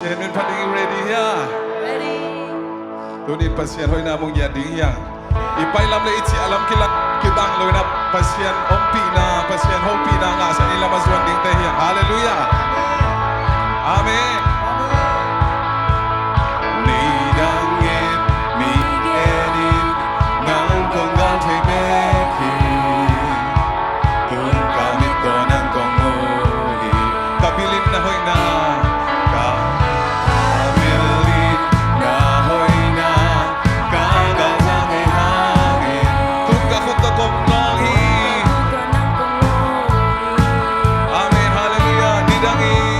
Amen. Paling ready ya. Ready. Tunin pasien hoy namong yading yang. Ipailam na iti alam kitang loy na pasien hopi na nga sa nila masuan ding tahiyang. Hallelujah. Amen. Nidangit migenin ngang konggal tebekin kung kami ko ng konguhi kabilin na hoy na kabilin na hoy na kagasangay hangin kung kakuto kong nanghi. Amen. Hallelujah. Nidangit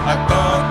I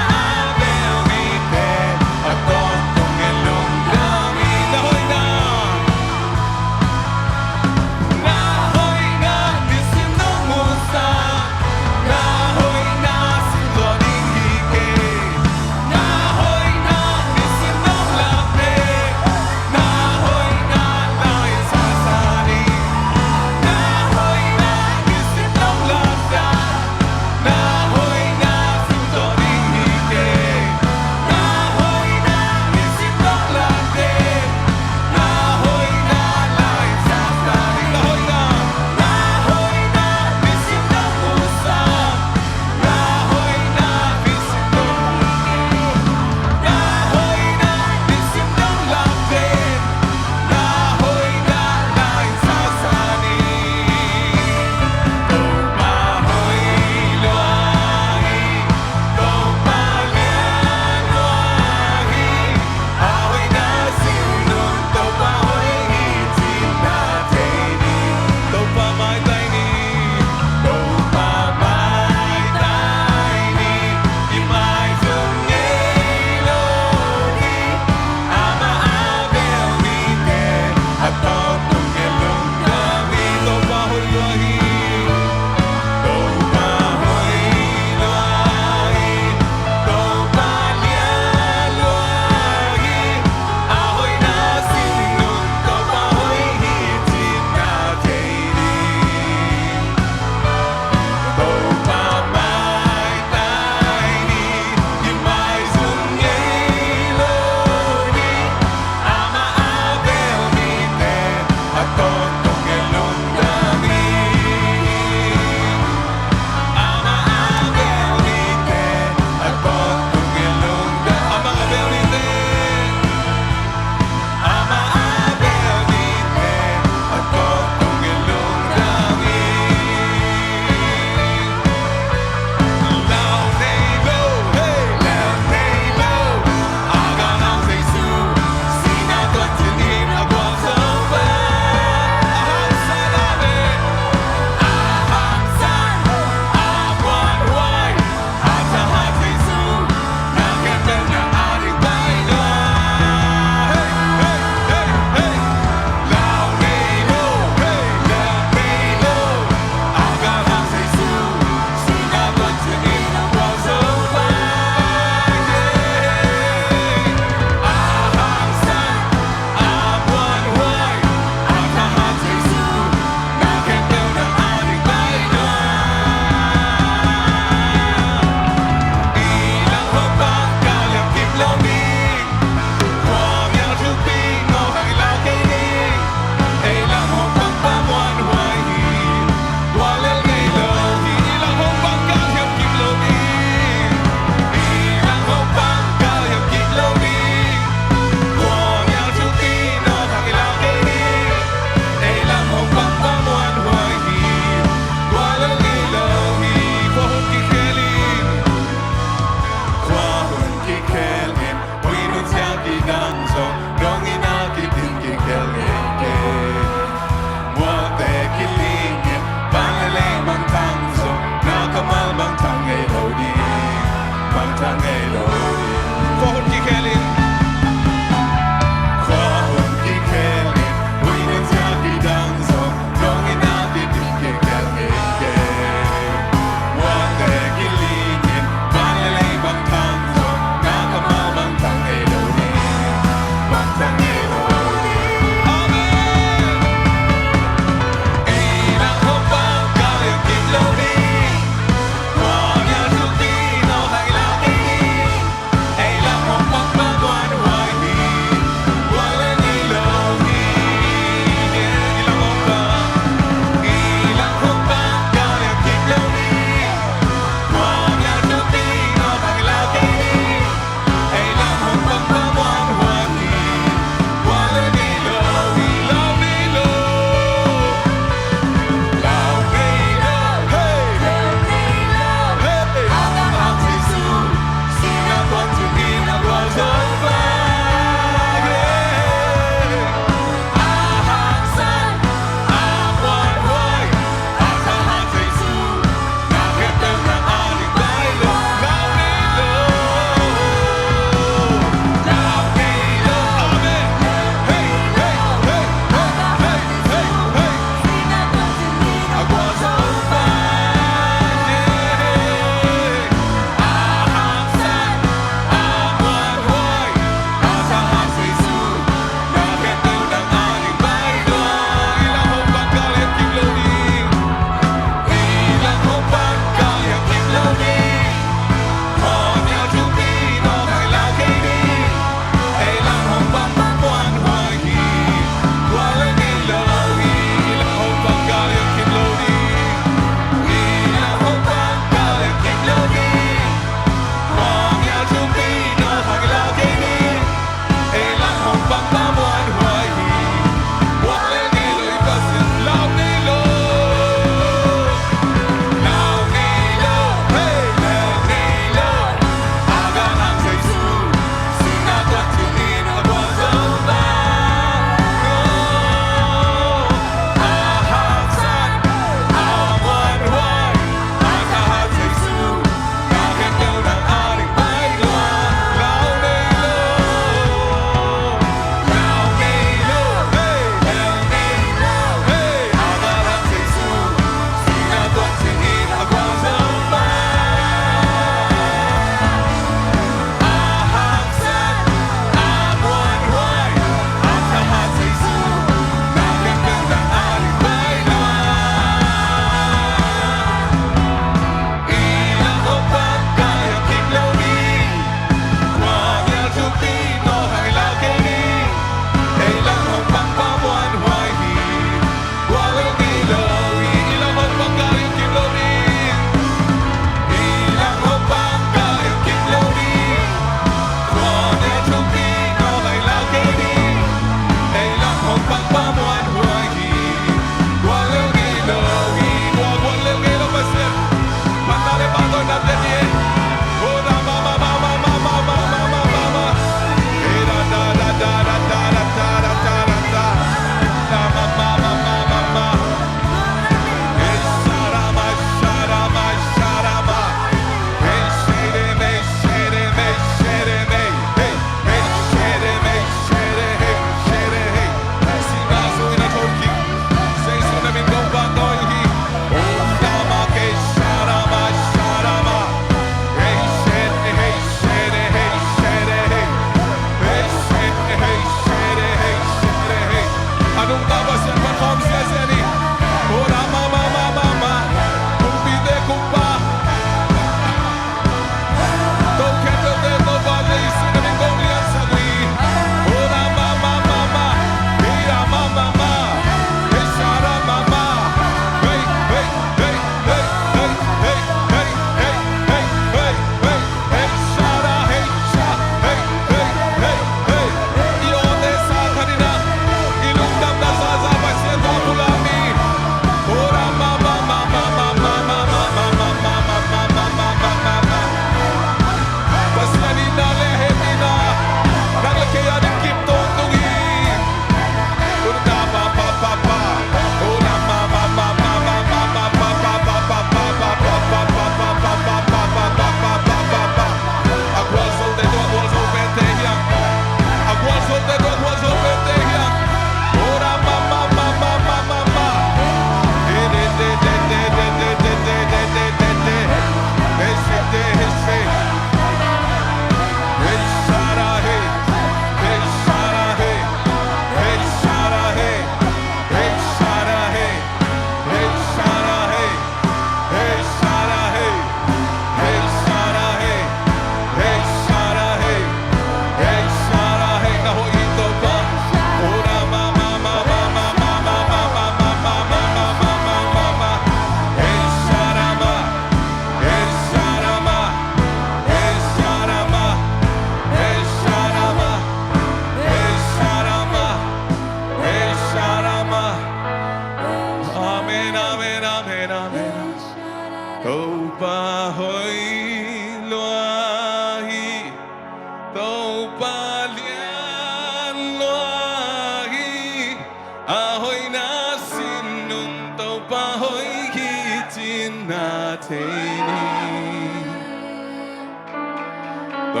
都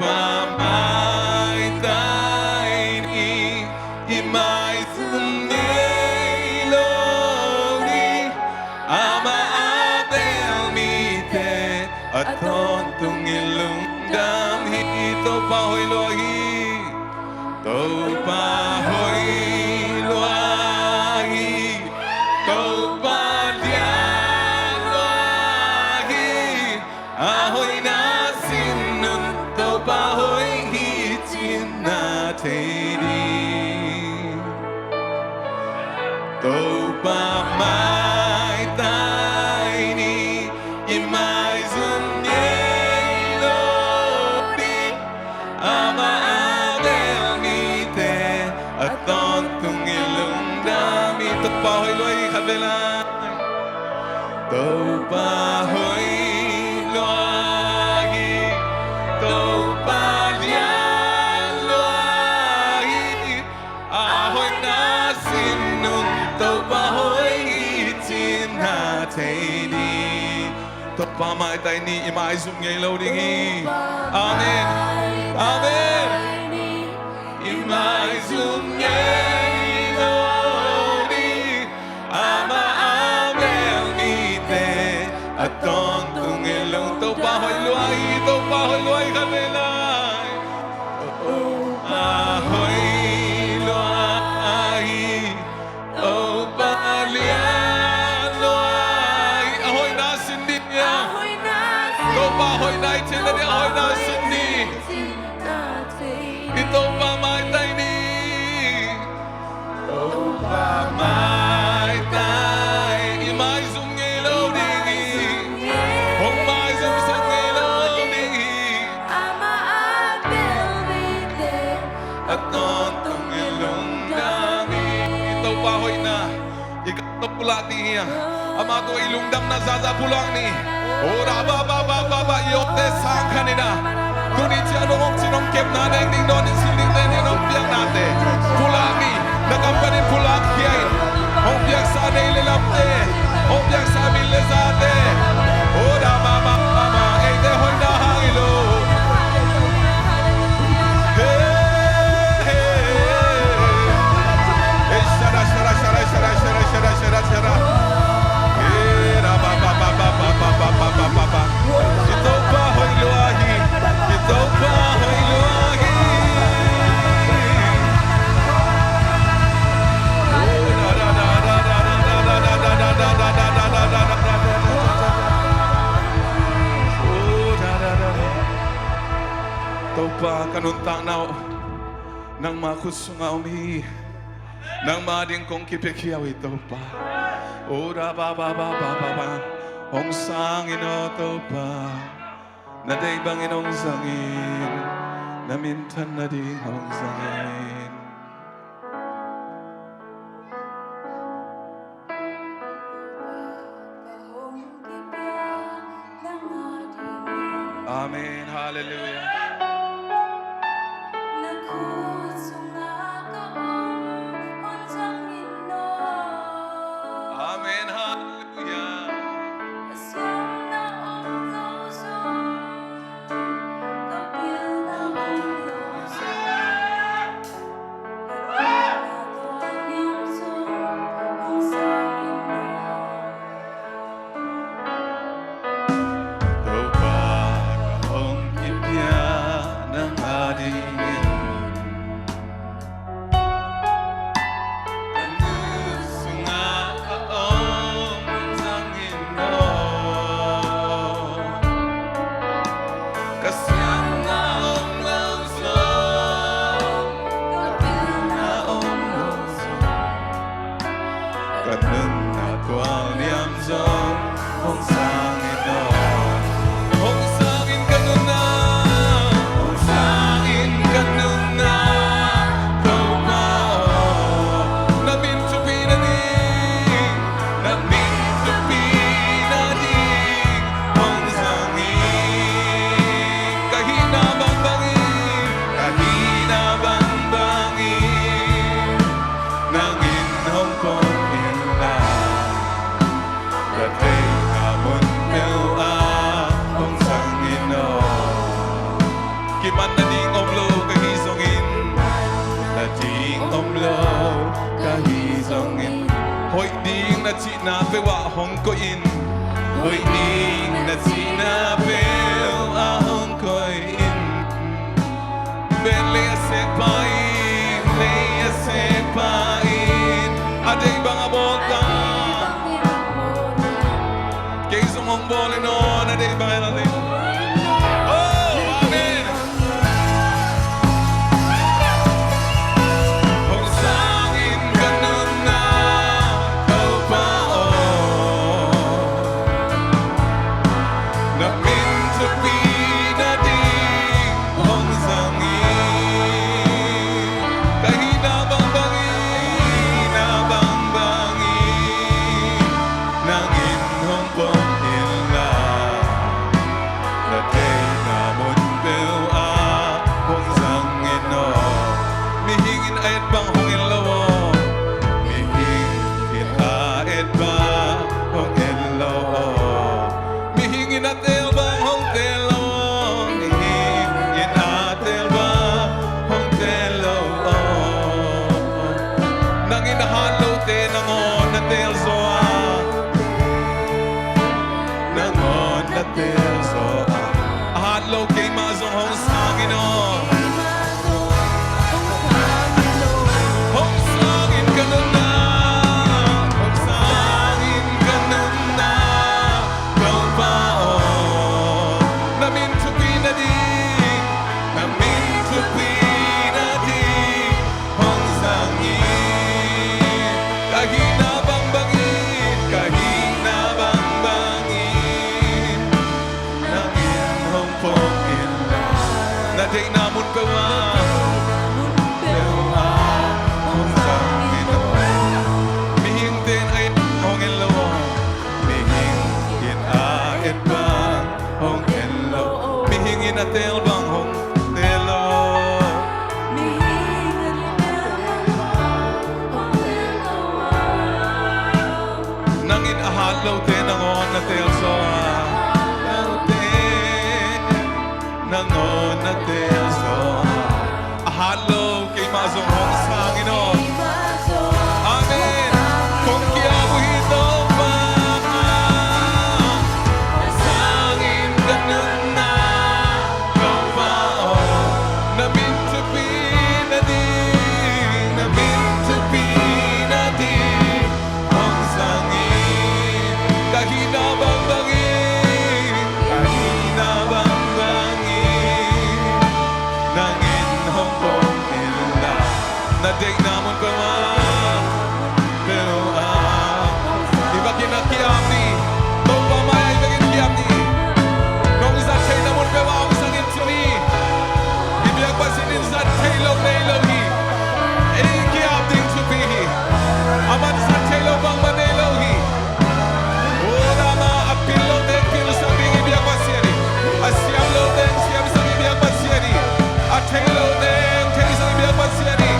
把埋在你已埋葬你lo ni ama abel mite aton tung ilung dam hito pa hoy lohi to pa hoy lohi to pa lian lohi ahoy na sinun to pa hoy hitin na tedi to pa mai tai ni imai zum yelo di ama abel mite aton tung ilung dami to pa hoy loy kabela to pa hoy loy to pa lian loy ahoy na sinung to pa hoy hitin na tedi to pa mai tai ni imai zum yelo di amen amen imai zum yelo di ama abel mite aton tung ilong to pa hoy luai kabelay ahoy luai o palian luai ahoy na sindi niya to pa hoy na itin na ahoy na sindi ito pa mai tai ni o pa mai tai imai zum ngelo dingi hong mai zum sa ngelo dingi at nontong ilong dami ito pa hoy na ikaw pulati niya ama to ilong dam na zazapulang ni ora ba yote sang kanina Tunit siya noong sinongkep na neng doon siling na ninongpiang natin pulangi nakampanin pulang kiyain hongpiang sa nailalapte hongpiang sa bilesate ora mama ete hoy na hangilo Shara ito pa hoy luahi ito pa hoy luahi ito pa kanuntang na nang makusunga umihi nang mading kong kipikiyaw ito pa ora ba Hong sangin o to pa na day Banginong sangin na mintan na di hong sangin Amen hallelujah Amen hallelujah จีนาเปว่าฮงก็อินเฮ้ยนี่นาจีนาเปว่าฮงก็อินเบลเลเซปายเลเซปายada ibang abota kay sumong bole non ada ibang natin oh amen kung sangin ganun na ikaw pa na meant to be na din kung sangin kahina bang bangin na bang bangin ng inhong pangila na day na munpil kung sangin no mihingin ayat bang hongin lawo mihingin ayat bang hongin lawo mihingin atel bang hong telo mihingin atel bang hong telo nang inahalaw te nangon na tel soa nangon na tel soa ahalaw kay mazong hong sangin o hong sangin ka nun na hong sangin ka nun na ikaw pa na meant to be na din na meant to be na din hong sangin kahina bang bangin kahina bang bangin ng inhong pangila na day namon pewa pewa hong sangin o mihing din ay hong ilaw mihingin ait bang hong ilaw mihingin atel bang hong telo nangin ahalaw te nangon na tel soa nangon na tel soa ahalaw kay mazong hong sangin o amen kung kiyabuhito pa sangin ganun na ikaw pa na meant to be na din na meant to be na din hong sangin kahina bang bangin kahina bang bangin nangin hong pangila na day namon pa man pero iba kinakiam ni to pa may ibigin kiam ni nung sa say namon pa ang sangin suni ibigay pa sinin sa taylog na ilogi kiam din supihi aman sa taylog bang manilogi ora ma apilo de pil sa bing ibigay pa siyari asyam lo den siyam sa ibigay pa siyari at taylog den kayo sa ibigay pa siyari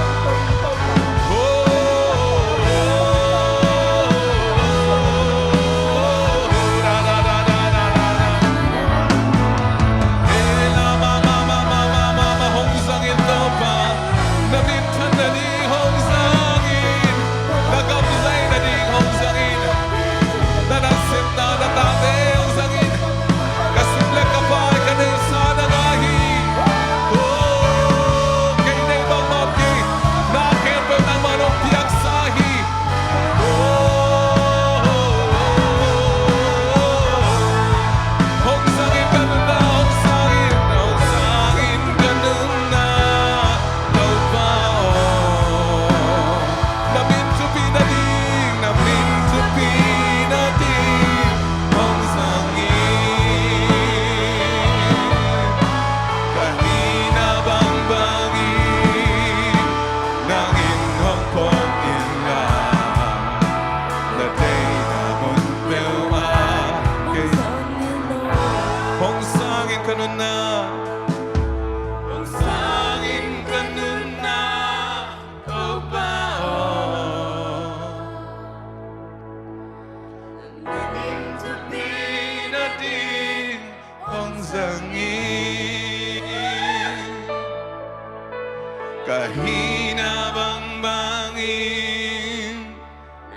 Kahina bang bangin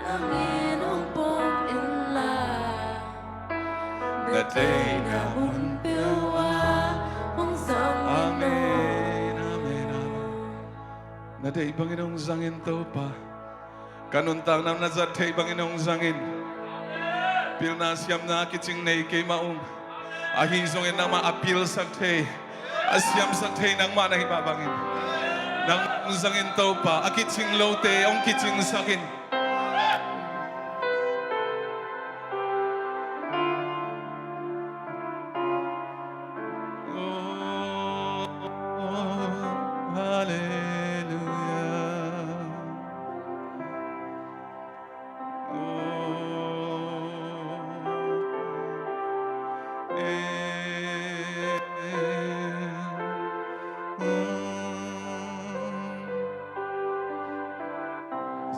ng iyong Naday Panginoong zangin to pa. Kanuntang nam nazatay Panginoong zangin. Pilnasyam na kiching nay kay maong. Ahizongin na maapil sagtay. Asyam sagtay nang manahibabangin. Nang zangin to pa. Akiching lote, ong kiching sakin.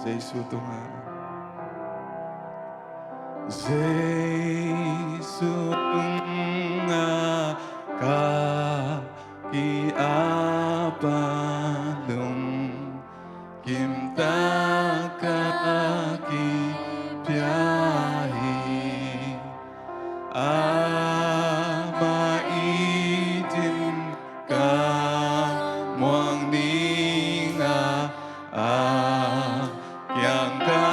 Giêsu tung Giêsu tung ka ki apalung kim ta ka ki piahi maitim ka muang ninga yang ka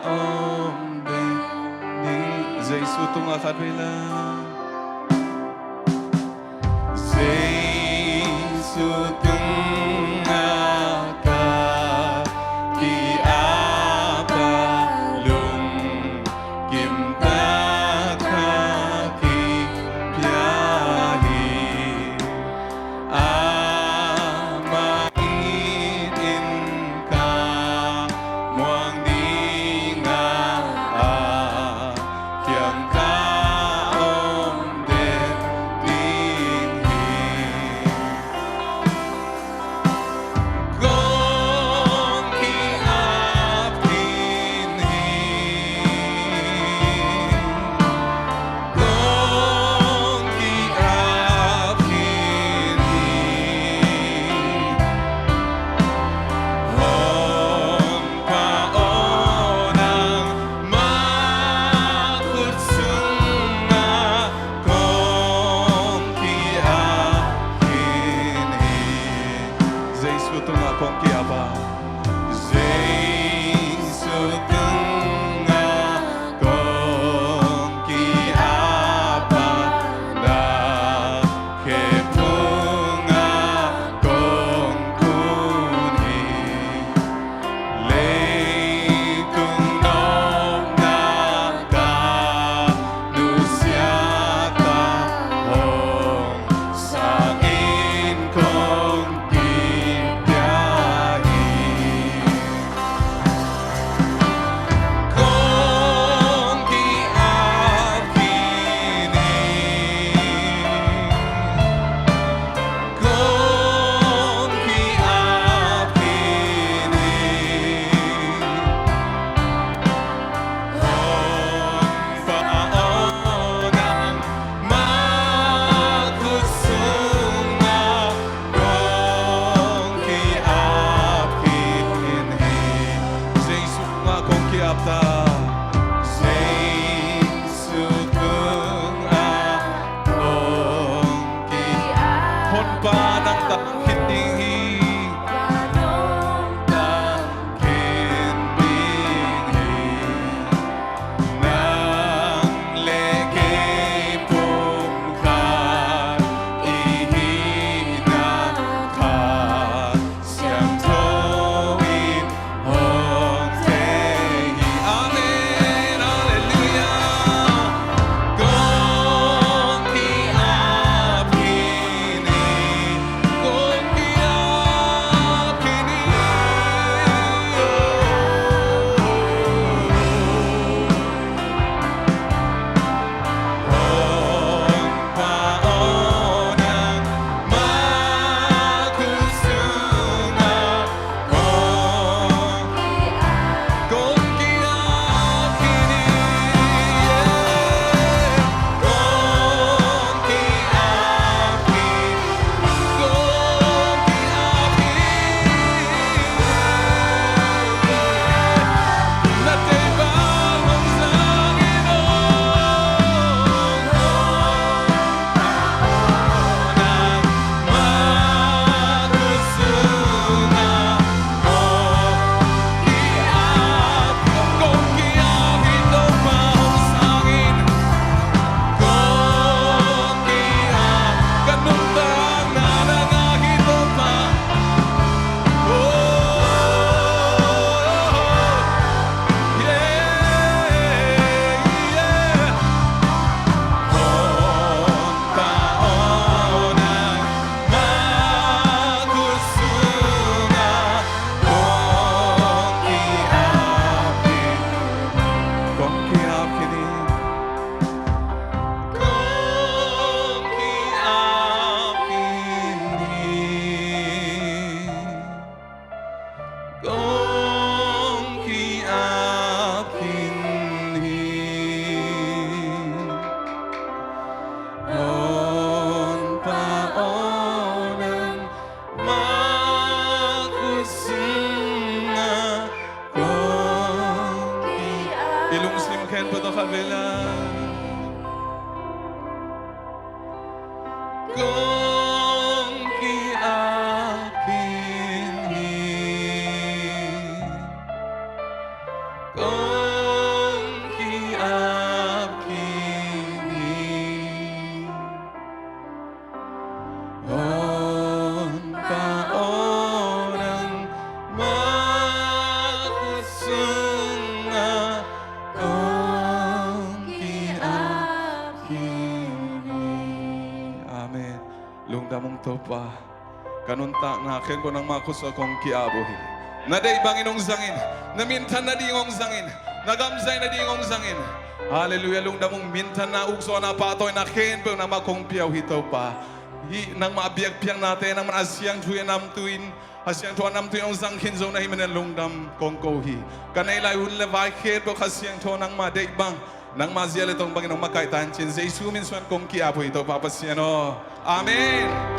om de ni Giêsu tung akadwila Giêsu tung ka ki apalung kim ta ka ki piahi maitin ka muang ninga kiang ka om de ding hi kung kiakinhi kung kiakinhi on paorang makasunga kung kiakinhi. Amen. Lungdamong topa. Kanunta nga akin ko ng makusa kong kiabuhi. Naday banginong zangin. Namintan na dingong zangin. Nagamzay na dingong zangin. Hallelujah. Lungdamong mintan na ukso na patoy na ken po na makumpyaw hito pa. Nang maabiyag-piyang natin ang manasyang tuyan nam tuin. Hasyang tuan nam tuin ang zangkin zo na himan ng lungdam kong kohi. Kanailay unlevay ken po kasyang tuan ng madaybang. Nang maziyal itong Panginoong makaitan, sin sa isumin suan kong kiapo ito, papasyano. Amen!